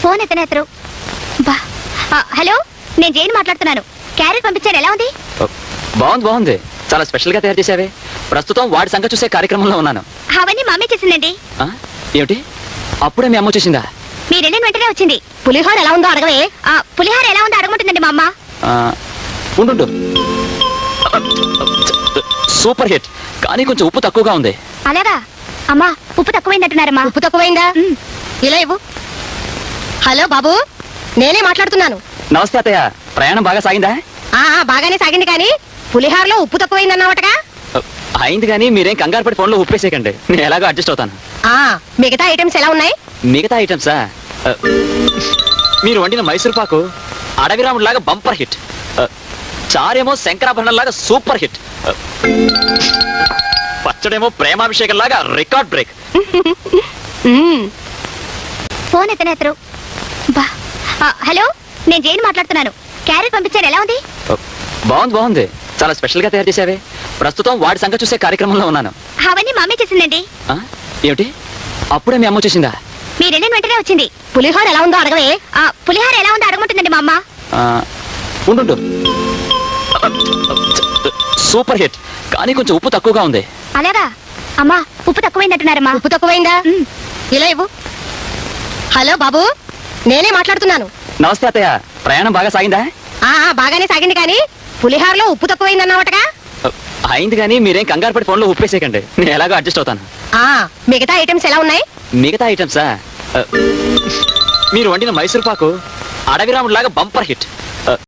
Phone ఎత్తనేత్తరు. Hello, నేను జైన్ మాట్లాడుతున్నాను. Carrot పంపించాను, ఎలా ఉంది? బాగుంది. చాలా స్పెషల్ గా తయారు చేసావే. ప్రస్తుతం వాడి సంగతి చూసే కార్యక్రమంలో ఉన్నాను. అవన్నీ మా అమ్మే చేసిందండి. ఏమిటి, అప్పుడే మీ అమ్మ వచ్చేసిందా? మీరు వెళ్ళిన వెంటనే వచ్చింది. పులిహోర ఎలా ఉందో అడగవే. పులిహోర ఎలా ఉందో అడగమంటుందండి మా అమ్మ. ఉండు. సూపర్ హిట్, కానీ కొంచెం ఉప్పు తక్కువగా ఉంది. అలాగా? అమ్మా, ఉప్పు తక్కువైందంటున్నారమ్మా. ఉప్పు తక్కువైందా? ఇలా ఇవ్వు. హలో బాబు, నేనే మాట్లాడుతున్నాను. నమస్తే అత్తయ్య, ప్రయాణం బాగా సాగిందా? బాగానే సాగింది, కానీ పులిహారలో ఉప్పు తక్కువైందన్నమాటగా. అయింది, కానీ మీరేం కంగారు పడి ఫోన్లో ఉప్పేసేయకండి, నేను ఎలాగో అడ్జస్ట్ అవుతాను. మిగతా ఐటమ్స్ ఎలా ఉన్నాయి? మిగతా ఐటమ్సా? మీరు వండిన మైసూర్ పాకు అడవిరాముడిలాగా బంపర్ హిట్. చారేమో శంకరాభరణం లాగా సూపర్ హిట్. పచ్చడేమో ప్రేమాభిషేకం లాగా రికార్డ్ బ్రేక్. ఫోన్ ఎత్తనేత్తరు. హలో, నేను జైన్ మాట్లాడుతున్నాను. క్యారెట్ పంపించాను, ఎలా ఉంది? బాగుంది. చాలా స్పెషల్ గా తయారు చేసావే. ప్రస్తుతం వాడి సంగతి చూసే కార్యక్రమంలో ఉన్నాను. అవన్నీ మా అమ్మే చేసిందండి. ఏమిటి, అప్పుడే మీ అమ్మ వచ్చేసిందా? మీరు వెళ్ళిన వెంటనే వచ్చింది. పులిహోర ఎలా ఉందో అడగవే. పులిహోర ఎలా ఉందో అడగమంటుందండి మా అమ్మ. ఉండు. సూపర్ హిట్, కానీ కొంచెం ఉప్పు తక్కువగా ఉంది. అలాగా? అమ్మా, ఉప్పు తక్కువైందంటున్నారమ్మా. ఉప్పు తక్కువైందా? ఇలా ఇవ్వు. హలో బాబు, నేనే మాట్లాడుతున్నాను. నమస్తే అత్తయ్య, ప్రయాణం బాగా సాగిందా? బాగానే సాగింది, కానీ పులిహారలో ఉప్పు తక్కువైందన్నమాటగా. అయింది, కానీ మీరేం కంగారు పడి ఫోన్లో ఉప్పేసేయకండి, నేను ఎలాగో అడ్జస్ట్ అవుతాను. మిగతా ఐటమ్స్ ఎలా ఉన్నాయి? మిగతా ఐటమ్సా? మీరు వండిన మైసూర్ పాకు అడవిరాముడిలాగా బంపర్ హిట్.